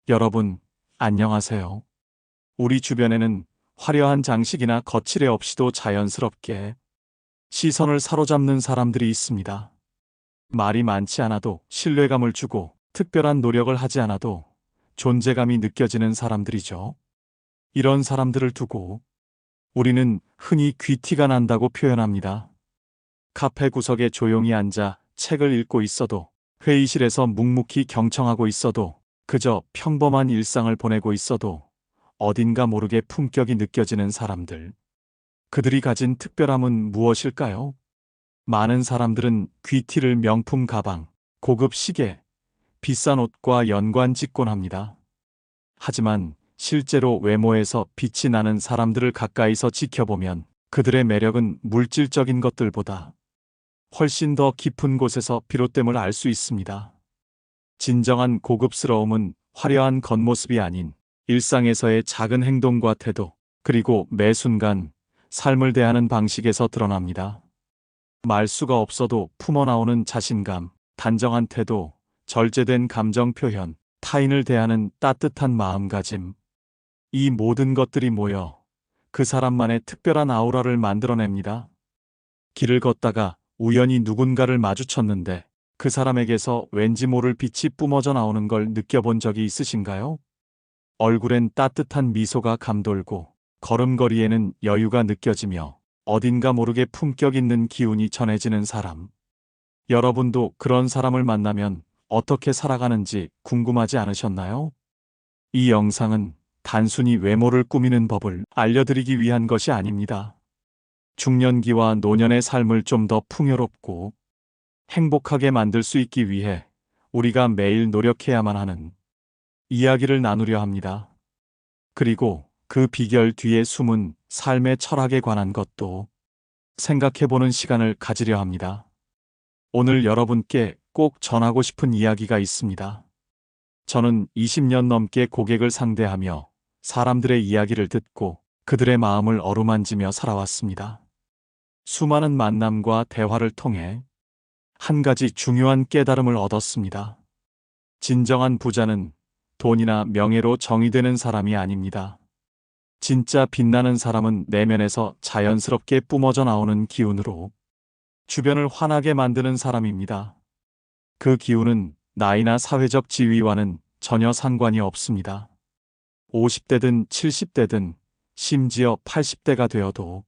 여러분, 안녕하세요. 우리 주변에는 화려한 장식이나 거칠애 없이도 자연스럽게 시선을 사로잡는 사람들이 있습니다. 말이 많지 않아도 신뢰감을 주고 특별한 노력을 하지 않아도 존재감이 느껴지는 사람들이죠. 이런 사람들을 두고 우리는 흔히 귀티가 난다고 표현합니다. 카페 구석에 조용히 앉아 책을 읽고 있어도, 회의실에서 묵묵히 경청하고 있어도, 그저 평범한 일상을 보내고 있어도 어딘가 모르게 품격이 느껴지는 사람들. 그들이 가진 특별함은 무엇일까요? 많은 사람들은 귀티를 명품 가방, 고급 시계, 비싼 옷과 연관짓곤 합니다. 하지만 실제로 외모에서 빛이 나는 사람들을 가까이서 지켜보면 그들의 매력은 물질적인 것들보다 훨씬 더 깊은 곳에서 비롯됨을 알 수 있습니다. 진정한 고급스러움은 화려한 겉모습이 아닌 일상에서의 작은 행동과 태도, 그리고 매 순간 삶을 대하는 방식에서 드러납니다. 말수가 없어도 품어나오는 자신감, 단정한 태도, 절제된 감정 표현, 타인을 대하는 따뜻한 마음가짐. 이 모든 것들이 모여 그 사람만의 특별한 아우라를 만들어냅니다. 길을 걷다가 우연히 누군가를 마주쳤는데 그 사람에게서 왠지 모를 빛이 뿜어져 나오는 걸 느껴본 적이 있으신가요? 얼굴엔 따뜻한 미소가 감돌고 걸음걸이에는 여유가 느껴지며 어딘가 모르게 품격 있는 기운이 전해지는 사람. 여러분도 그런 사람을 만나면 어떻게 살아가는지 궁금하지 않으셨나요? 이 영상은 단순히 외모를 꾸미는 법을 알려드리기 위한 것이 아닙니다. 중년기와 노년의 삶을 좀 더 풍요롭고 행복하게 만들 수 있기 위해 우리가 매일 노력해야만 하는 이야기를 나누려 합니다. 그리고 그 비결 뒤에 숨은 삶의 철학에 관한 것도 생각해보는 시간을 가지려 합니다. 오늘 여러분께 꼭 전하고 싶은 이야기가 있습니다. 저는 20년 넘게 고객을 상대하며 사람들의 이야기를 듣고 그들의 마음을 어루만지며 살아왔습니다. 수많은 만남과 대화를 통해 한 가지 중요한 깨달음을 얻었습니다. 진정한 부자는 돈이나 명예로 정의되는 사람이 아닙니다. 진짜 빛나는 사람은 내면에서 자연스럽게 뿜어져 나오는 기운으로 주변을 환하게 만드는 사람입니다. 그 기운은 나이나 사회적 지위와는 전혀 상관이 없습니다. 50대든 70대든 심지어 80대가 되어도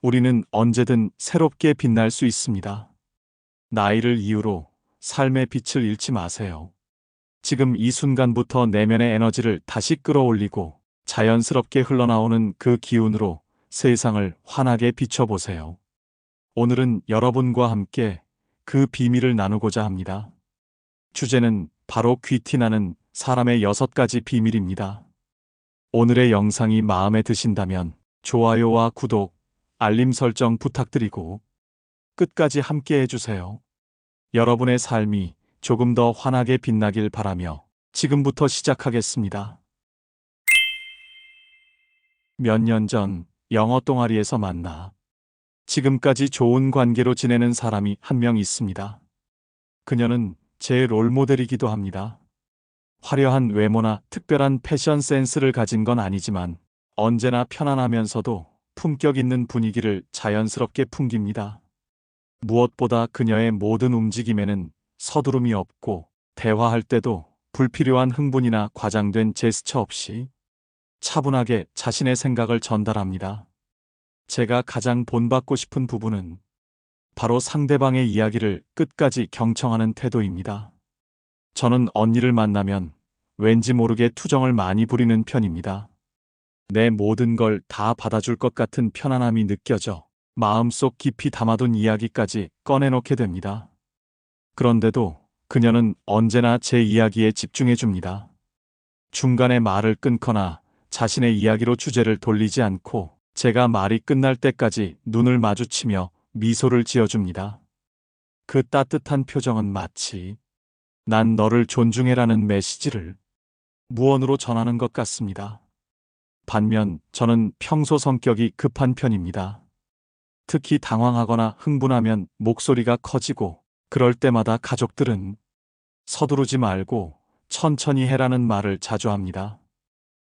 우리는 언제든 새롭게 빛날 수 있습니다. 나이를 이유로 삶의 빛을 잃지 마세요. 지금 이 순간부터 내면의 에너지를 다시 끌어올리고 자연스럽게 흘러나오는 그 기운으로 세상을 환하게 비춰보세요. 오늘은 여러분과 함께 그 비밀을 나누고자 합니다. 주제는 바로 귀티나는 사람의 6가지 비밀입니다. 오늘의 영상이 마음에 드신다면 좋아요와 구독, 알림 설정 부탁드리고 끝까지 함께 해주세요. 여러분의 삶이 조금 더 환하게 빛나길 바라며 지금부터 시작하겠습니다. 몇 년 전 영어 동아리에서 만나 지금까지 좋은 관계로 지내는 사람이 한 명 있습니다. 그녀는 제 롤모델이기도 합니다. 화려한 외모나 특별한 패션 센스를 가진 건 아니지만 언제나 편안하면서도 품격 있는 분위기를 자연스럽게 풍깁니다. 무엇보다 그녀의 모든 움직임에는 서두름이 없고 대화할 때도 불필요한 흥분이나 과장된 제스처 없이 차분하게 자신의 생각을 전달합니다. 제가 가장 본받고 싶은 부분은 바로 상대방의 이야기를 끝까지 경청하는 태도입니다. 저는 언니를 만나면 왠지 모르게 투정을 많이 부리는 편입니다. 내 모든 걸 다 받아줄 것 같은 편안함이 느껴져 마음속 깊이 담아둔 이야기까지 꺼내놓게 됩니다. 그런데도 그녀는 언제나 제 이야기에 집중해 줍니다. 중간에 말을 끊거나 자신의 이야기로 주제를 돌리지 않고 제가 말이 끝날 때까지 눈을 마주치며 미소를 지어줍니다. 그 따뜻한 표정은 마치 난 너를 존중해라는 메시지를 무언으로 전하는 것 같습니다. 반면 저는 평소 성격이 급한 편입니다. 특히 당황하거나 흥분하면 목소리가 커지고 그럴 때마다 가족들은 서두르지 말고 천천히 해라는 말을 자주 합니다.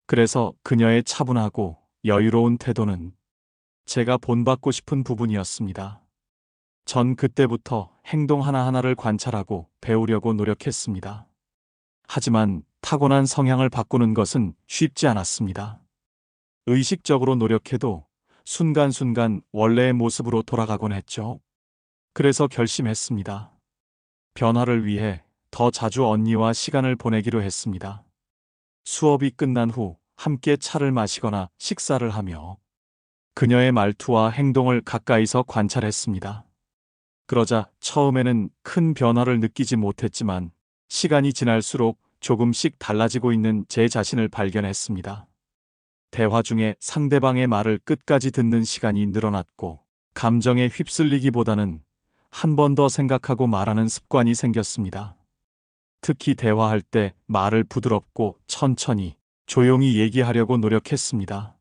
그래서 그녀의 차분하고 여유로운 태도는 제가 본받고 싶은 부분이었습니다. 전 그때부터 행동 하나하나를 관찰하고 배우려고 노력했습니다. 하지만 타고난 성향을 바꾸는 것은 쉽지 않았습니다. 의식적으로 노력해도 순간순간 원래의 모습으로 돌아가곤 했죠. 그래서 결심했습니다. 변화를 위해 더 자주 언니와 시간을 보내기로 했습니다. 수업이 끝난 후 함께 차를 마시거나 식사를 하며 그녀의 말투와 행동을 가까이서 관찰했습니다. 그러자 처음에는 큰 변화를 느끼지 못했지만 시간이 지날수록 조금씩 달라지고 있는 제 자신을 발견했습니다. 대화 중에 상대방의 말을 끝까지 듣는 시간이 늘어났고 감정에 휩쓸리기보다는 한 번 더 생각하고 말하는 습관이 생겼습니다. 특히 대화할 때 말을 부드럽고 천천히 조용히 얘기하려고 노력했습니다.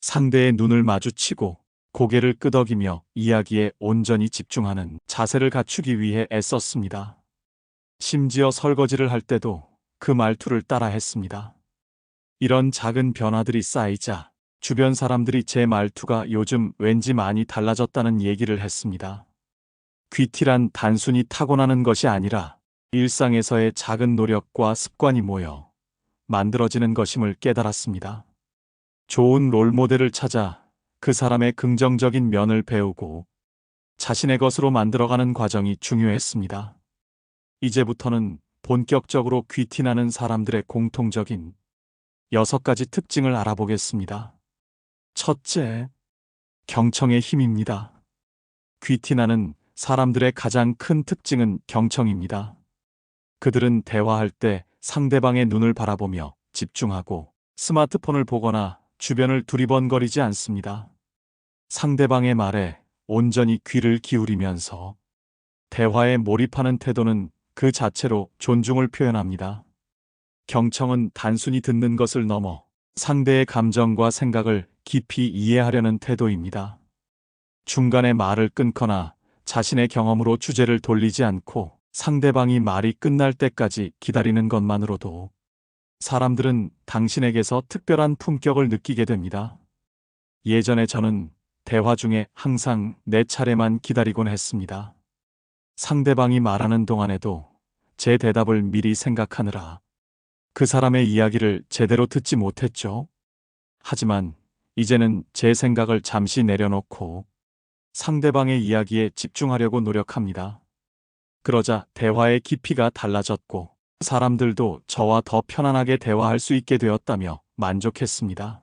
상대의 눈을 마주치고 고개를 끄덕이며 이야기에 온전히 집중하는 자세를 갖추기 위해 애썼습니다. 심지어 설거지를 할 때도 그 말투를 따라 했습니다. 이런 작은 변화들이 쌓이자 주변 사람들이 제 말투가 요즘 왠지 많이 달라졌다는 얘기를 했습니다. 귀티란 단순히 타고나는 것이 아니라 일상에서의 작은 노력과 습관이 모여 만들어지는 것임을 깨달았습니다. 좋은 롤모델을 찾아 그 사람의 긍정적인 면을 배우고 자신의 것으로 만들어가는 과정이 중요했습니다. 이제부터는 본격적으로 귀티나는 사람들의 공통적인 6가지 특징을 알아보겠습니다. 첫째, 경청의 힘입니다. 귀티나는 사람들의 가장 큰 특징은 경청입니다. 그들은 대화할 때 상대방의 눈을 바라보며 집중하고 스마트폰을 보거나 주변을 두리번거리지 않습니다. 상대방의 말에 온전히 귀를 기울이면서 대화에 몰입하는 태도는 그 자체로 존중을 표현합니다. 경청은 단순히 듣는 것을 넘어 상대의 감정과 생각을 깊이 이해하려는 태도입니다. 중간에 말을 끊거나 자신의 경험으로 주제를 돌리지 않고 상대방이 말이 끝날 때까지 기다리는 것만으로도 사람들은 당신에게서 특별한 품격을 느끼게 됩니다. 예전에 저는 대화 중에 항상 내 차례만 기다리곤 했습니다. 상대방이 말하는 동안에도 제 대답을 미리 생각하느라 그 사람의 이야기를 제대로 듣지 못했죠. 하지만 이제는 제 생각을 잠시 내려놓고 상대방의 이야기에 집중하려고 노력합니다. 그러자 대화의 깊이가 달라졌고 사람들도 저와 더 편안하게 대화할 수 있게 되었다며 만족했습니다.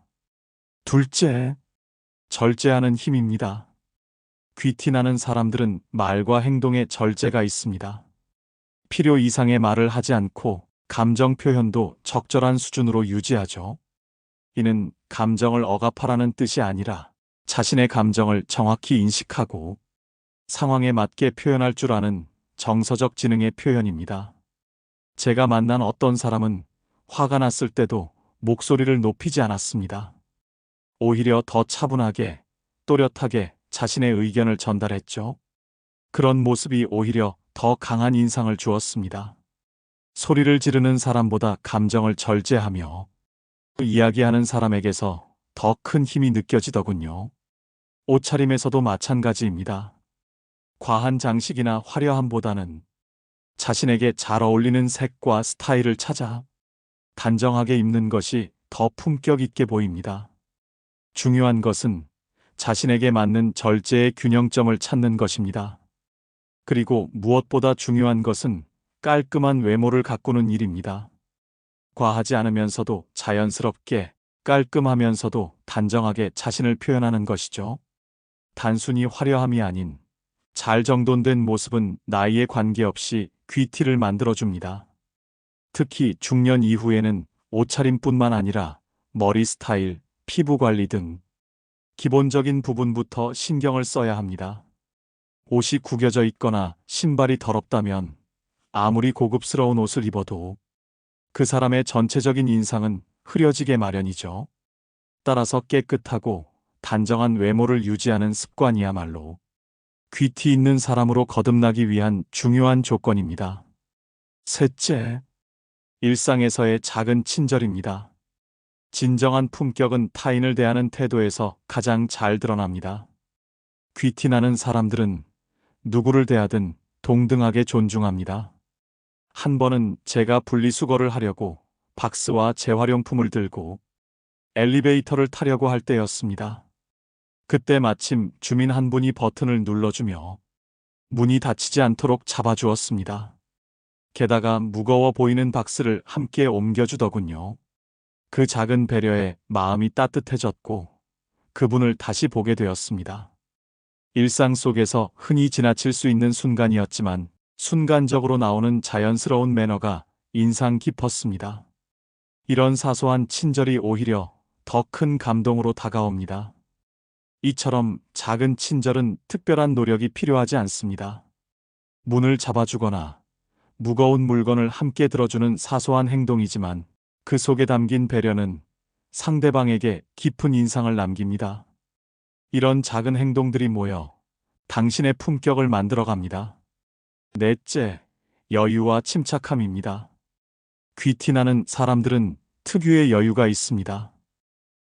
둘째, 절제하는 힘입니다. 귀티나는 사람들은 말과 행동에 절제가 있습니다. 필요 이상의 말을 하지 않고 감정 표현도 적절한 수준으로 유지하죠. 이는 감정을 억압하라는 뜻이 아니라 자신의 감정을 정확히 인식하고 상황에 맞게 표현할 줄 아는 정서적 지능의 표현입니다. 제가 만난 어떤 사람은 화가 났을 때도 목소리를 높이지 않았습니다. 오히려 더 차분하게, 또렷하게 자신의 의견을 전달했죠. 그런 모습이 오히려 더 강한 인상을 주었습니다. 소리를 지르는 사람보다 감정을 절제하며 이야기하는 사람에게서 더 큰 힘이 느껴지더군요. 옷차림에서도 마찬가지입니다. 과한 장식이나 화려함보다는 자신에게 잘 어울리는 색과 스타일을 찾아 단정하게 입는 것이 더 품격 있게 보입니다. 중요한 것은 자신에게 맞는 절제의 균형점을 찾는 것입니다. 그리고 무엇보다 중요한 것은 깔끔한 외모를 가꾸는 일입니다. 과하지 않으면서도 자연스럽게, 깔끔하면서도 단정하게 자신을 표현하는 것이죠. 단순히 화려함이 아닌 잘 정돈된 모습은 나이에 관계없이 귀티를 만들어줍니다. 특히 중년 이후에는 옷차림뿐만 아니라 머리 스타일, 피부 관리 등 기본적인 부분부터 신경을 써야 합니다. 옷이 구겨져 있거나 신발이 더럽다면 아무리 고급스러운 옷을 입어도 그 사람의 전체적인 인상은 흐려지게 마련이죠. 따라서 깨끗하고 단정한 외모를 유지하는 습관이야말로 귀티 있는 사람으로 거듭나기 위한 중요한 조건입니다. 셋째, 일상에서의 작은 친절입니다. 진정한 품격은 타인을 대하는 태도에서 가장 잘 드러납니다. 귀티나는 사람들은 누구를 대하든 동등하게 존중합니다. 한 번은 제가 분리수거를 하려고 박스와 재활용품을 들고 엘리베이터를 타려고 할 때였습니다. 그때 마침 주민 한 분이 버튼을 눌러주며 문이 닫히지 않도록 잡아주었습니다. 게다가 무거워 보이는 박스를 함께 옮겨주더군요. 그 작은 배려에 마음이 따뜻해졌고 그분을 다시 보게 되었습니다. 일상 속에서 흔히 지나칠 수 있는 순간이었지만 순간적으로 나오는 자연스러운 매너가 인상 깊었습니다. 이런 사소한 친절이 오히려 더 큰 감동으로 다가옵니다. 이처럼 작은 친절은 특별한 노력이 필요하지 않습니다. 문을 잡아주거나 무거운 물건을 함께 들어주는 사소한 행동이지만 그 속에 담긴 배려는 상대방에게 깊은 인상을 남깁니다. 이런 작은 행동들이 모여 당신의 품격을 만들어갑니다. 넷째, 여유와 침착함입니다. 귀티나는 사람들은 특유의 여유가 있습니다.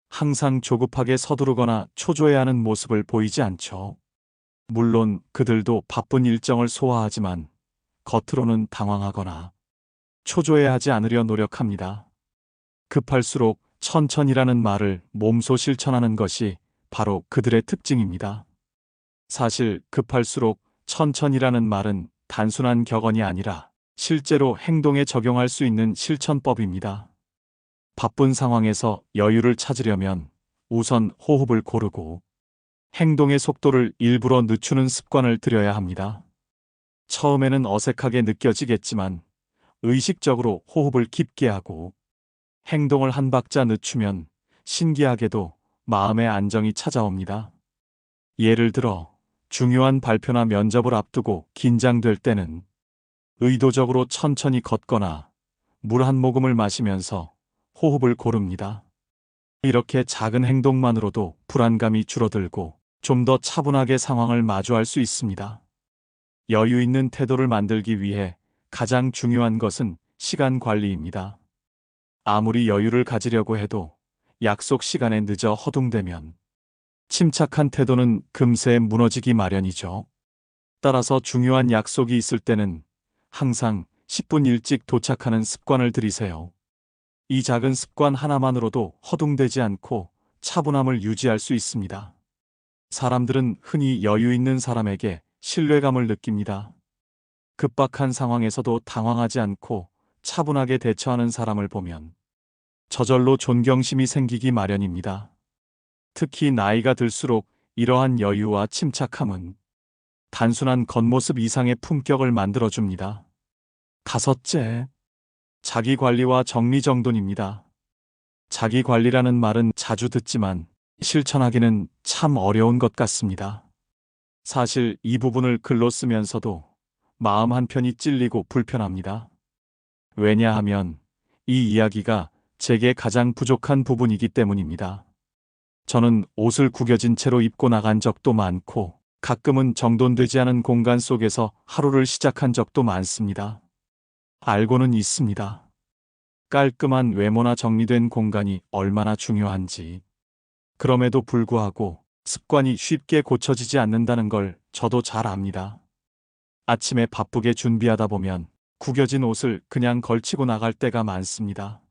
항상 조급하게 서두르거나 초조해하는 모습을 보이지 않죠. 물론 그들도 바쁜 일정을 소화하지만 겉으로는 당황하거나 초조해하지 않으려 노력합니다. 급할수록 천천히라는 말을 몸소 실천하는 것이 바로 그들의 특징입니다. 사실 급할수록 천천히라는 말은 단순한 격언이 아니라 실제로 행동에 적용할 수 있는 실천법입니다. 바쁜 상황에서 여유를 찾으려면 우선 호흡을 고르고 행동의 속도를 일부러 늦추는 습관을 들여야 합니다. 처음에는 어색하게 느껴지겠지만 의식적으로 호흡을 깊게 하고 행동을 한 박자 늦추면 신기하게도 마음의 안정이 찾아옵니다. 예를 들어 중요한 발표나 면접을 앞두고 긴장될 때는 의도적으로 천천히 걷거나 물 한 모금을 마시면서 호흡을 고릅니다. 이렇게 작은 행동만으로도 불안감이 줄어들고 좀 더 차분하게 상황을 마주할 수 있습니다. 여유 있는 태도를 만들기 위해 가장 중요한 것은 시간 관리입니다. 아무리 여유를 가지려고 해도 약속 시간에 늦어 허둥대면 침착한 태도는 금세 무너지기 마련이죠. 따라서 중요한 약속이 있을 때는 항상 10분 일찍 도착하는 습관을 들이세요. 이 작은 습관 하나만으로도 허둥대지 않고 차분함을 유지할 수 있습니다. 사람들은 흔히 여유 있는 사람에게 신뢰감을 느낍니다. 급박한 상황에서도 당황하지 않고 차분하게 대처하는 사람을 보면 저절로 존경심이 생기기 마련입니다. 특히 나이가 들수록 이러한 여유와 침착함은 단순한 겉모습 이상의 품격을 만들어줍니다. 다섯째, 자기관리와 정리정돈입니다. 자기관리라는 말은 자주 듣지만 실천하기는 참 어려운 것 같습니다. 사실 이 부분을 글로 쓰면서도 마음 한편이 찔리고 불편합니다. 왜냐하면 이 이야기가 제게 가장 부족한 부분이기 때문입니다. 저는 옷을 구겨진 채로 입고 나간 적도 많고 가끔은 정돈되지 않은 공간 속에서 하루를 시작한 적도 많습니다. 알고는 있습니다. 깔끔한 외모나 정리된 공간이 얼마나 중요한지. 그럼에도 불구하고 습관이 쉽게 고쳐지지 않는다는 걸 저도 잘 압니다. 아침에 바쁘게 준비하다 보면 구겨진 옷을 그냥 걸치고 나갈 때가 많습니다.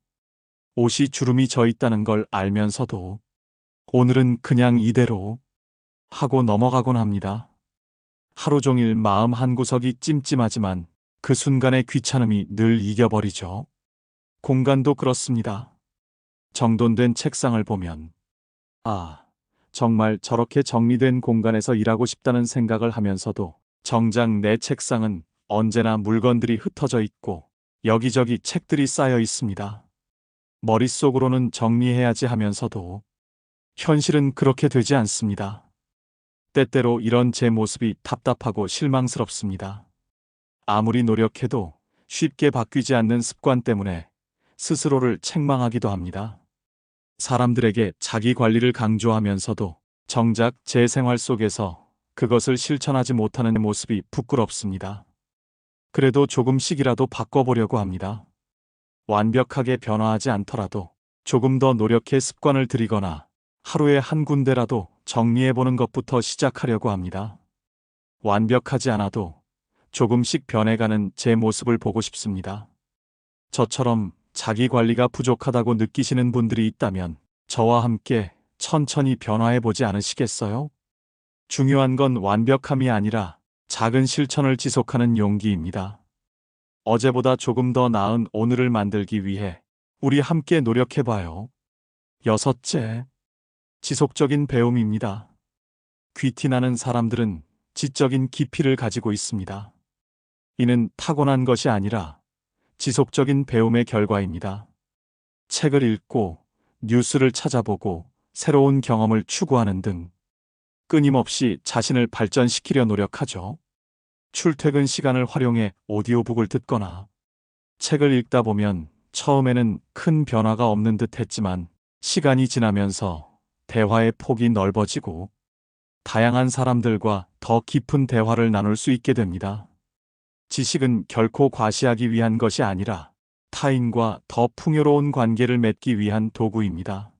옷이 주름이 져 있다는 걸 알면서도 오늘은 그냥 이대로 하고 넘어가곤 합니다. 하루 종일 마음 한구석이 찜찜하지만 그 순간의 귀찮음이 늘 이겨버리죠. 공간도 그렇습니다. 정돈된 책상을 보면 정말 저렇게 정리된 공간에서 일하고 싶다는 생각을 하면서도 정작 내 책상은 언제나 물건들이 흩어져 있고 여기저기 책들이 쌓여 있습니다. 머릿속으로는 정리해야지 하면서도 현실은 그렇게 되지 않습니다. 때때로 이런 제 모습이 답답하고 실망스럽습니다. 아무리 노력해도 쉽게 바뀌지 않는 습관 때문에 스스로를 책망하기도 합니다. 사람들에게 자기 관리를 강조하면서도 정작 제 생활 속에서 그것을 실천하지 못하는 모습이 부끄럽습니다. 그래도 조금씩이라도 바꿔보려고 합니다. 완벽하게 변화하지 않더라도 조금 더 노력해 습관을 들이거나 하루에 한 군데라도 정리해보는 것부터 시작하려고 합니다. 완벽하지 않아도 조금씩 변해가는 제 모습을 보고 싶습니다. 저처럼 자기 관리가 부족하다고 느끼시는 분들이 있다면 저와 함께 천천히 변화해보지 않으시겠어요? 중요한 건 완벽함이 아니라 작은 실천을 지속하는 용기입니다. 어제보다 조금 더 나은 오늘을 만들기 위해 우리 함께 노력해봐요. 여섯째, 지속적인 배움입니다. 귀티나는 사람들은 지적인 깊이를 가지고 있습니다. 이는 타고난 것이 아니라 지속적인 배움의 결과입니다. 책을 읽고 뉴스를 찾아보고 새로운 경험을 추구하는 등 끊임없이 자신을 발전시키려 노력하죠. 출퇴근 시간을 활용해 오디오북을 듣거나 책을 읽다 보면 처음에는 큰 변화가 없는 듯 했지만 시간이 지나면서 대화의 폭이 넓어지고 다양한 사람들과 더 깊은 대화를 나눌 수 있게 됩니다. 지식은 결코 과시하기 위한 것이 아니라 타인과 더 풍요로운 관계를 맺기 위한 도구입니다.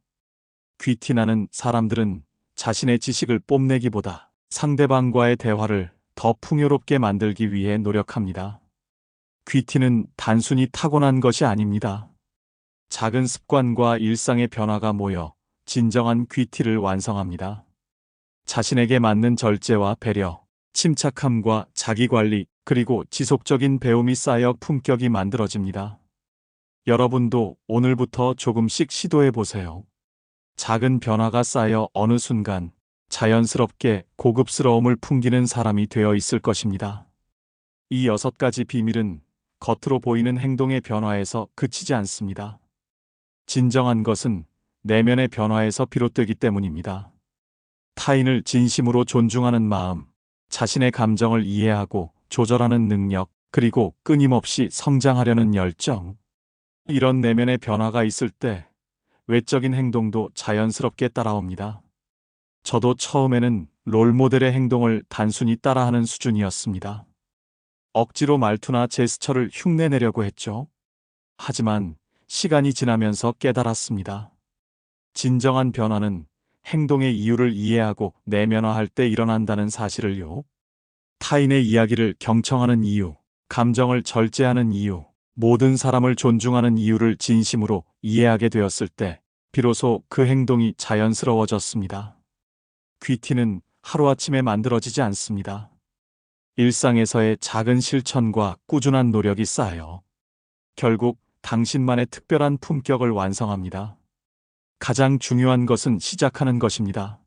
귀티나는 사람들은 자신의 지식을 뽐내기보다 상대방과의 대화를 더 풍요롭게 만들기 위해 노력합니다. 귀티는 단순히 타고난 것이 아닙니다. 작은 습관과 일상의 변화가 모여 진정한 귀티를 완성합니다. 자신에게 맞는 절제와 배려, 침착함과 자기관리, 그리고 지속적인 배움이 쌓여 품격이 만들어집니다. 여러분도 오늘부터 조금씩 시도해 보세요. 작은 변화가 쌓여 어느 순간 자연스럽게 고급스러움을 풍기는 사람이 되어 있을 것입니다. 이 6가지 비밀은 겉으로 보이는 행동의 변화에서 그치지 않습니다. 진정한 것은 내면의 변화에서 비롯되기 때문입니다. 타인을 진심으로 존중하는 마음, 자신의 감정을 이해하고 조절하는 능력, 그리고 끊임없이 성장하려는 열정. 이런 내면의 변화가 있을 때 외적인 행동도 자연스럽게 따라옵니다. 저도 처음에는 롤모델의 행동을 단순히 따라하는 수준이었습니다. 억지로 말투나 제스처를 흉내내려고 했죠. 하지만 시간이 지나면서 깨달았습니다. 진정한 변화는 행동의 이유를 이해하고 내면화할 때 일어난다는 사실을요. 타인의 이야기를 경청하는 이유, 감정을 절제하는 이유, 모든 사람을 존중하는 이유를 진심으로 이해하게 되었을 때 비로소 그 행동이 자연스러워졌습니다. 귀티는 하루아침에 만들어지지 않습니다. 일상에서의 작은 실천과 꾸준한 노력이 쌓여 결국 당신만의 특별한 품격을 완성합니다. 가장 중요한 것은 시작하는 것입니다.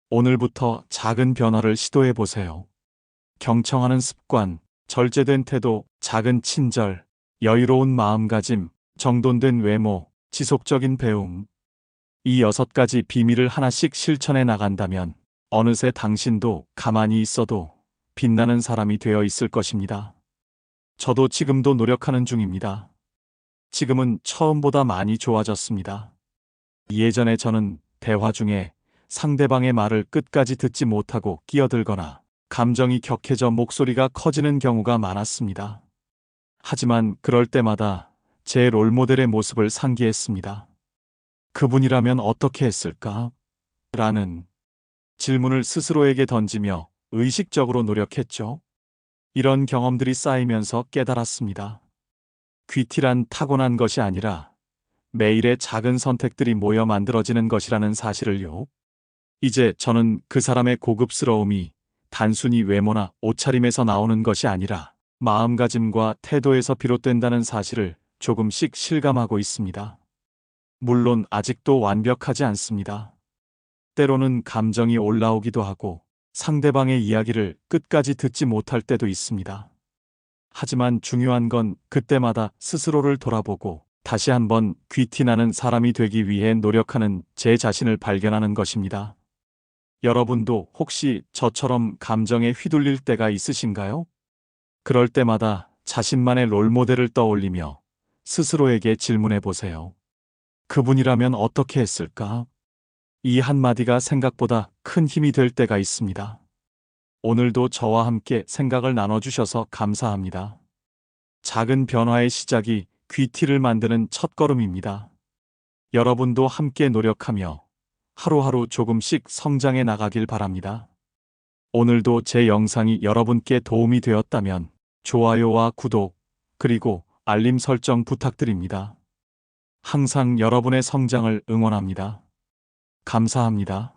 오늘부터 작은 변화를 시도해 보세요. 경청하는 습관, 절제된 태도, 작은 친절, 여유로운 마음가짐, 정돈된 외모, 지속적인 배움. 이 6가지 비밀을 하나씩 실천해 나간다면 어느새 당신도 가만히 있어도 빛나는 사람이 되어 있을 것입니다. 저도 지금도 노력하는 중입니다. 지금은 처음보다 많이 좋아졌습니다. 예전에 저는 대화 중에 상대방의 말을 끝까지 듣지 못하고 끼어들거나 감정이 격해져 목소리가 커지는 경우가 많았습니다. 하지만 그럴 때마다 제 롤모델의 모습을 상기했습니다. 그분이라면 어떻게 했을까? 라는 질문을 스스로에게 던지며 의식적으로 노력했죠. 이런 경험들이 쌓이면서 깨달았습니다. 귀티란 타고난 것이 아니라 매일의 작은 선택들이 모여 만들어지는 것이라는 사실을요. 이제 저는 그 사람의 고급스러움이 단순히 외모나 옷차림에서 나오는 것이 아니라 마음가짐과 태도에서 비롯된다는 사실을 조금씩 실감하고 있습니다. 물론 아직도 완벽하지 않습니다. 때로는 감정이 올라오기도 하고 상대방의 이야기를 끝까지 듣지 못할 때도 있습니다. 하지만 중요한 건 그때마다 스스로를 돌아보고 다시 한번 귀티나는 사람이 되기 위해 노력하는 제 자신을 발견하는 것입니다. 여러분도 혹시 저처럼 감정에 휘둘릴 때가 있으신가요? 그럴 때마다 자신만의 롤모델을 떠올리며 스스로에게 질문해 보세요. 그분이라면 어떻게 했을까? 이 한마디가 생각보다 큰 힘이 될 때가 있습니다. 오늘도 저와 함께 생각을 나눠주셔서 감사합니다. 작은 변화의 시작이 귀티를 만드는 첫걸음입니다. 여러분도 함께 노력하며 하루하루 조금씩 성장해 나가길 바랍니다. 오늘도 제 영상이 여러분께 도움이 되었다면 좋아요와 구독, 그리고 알림 설정 부탁드립니다. 항상 여러분의 성장을 응원합니다. 감사합니다.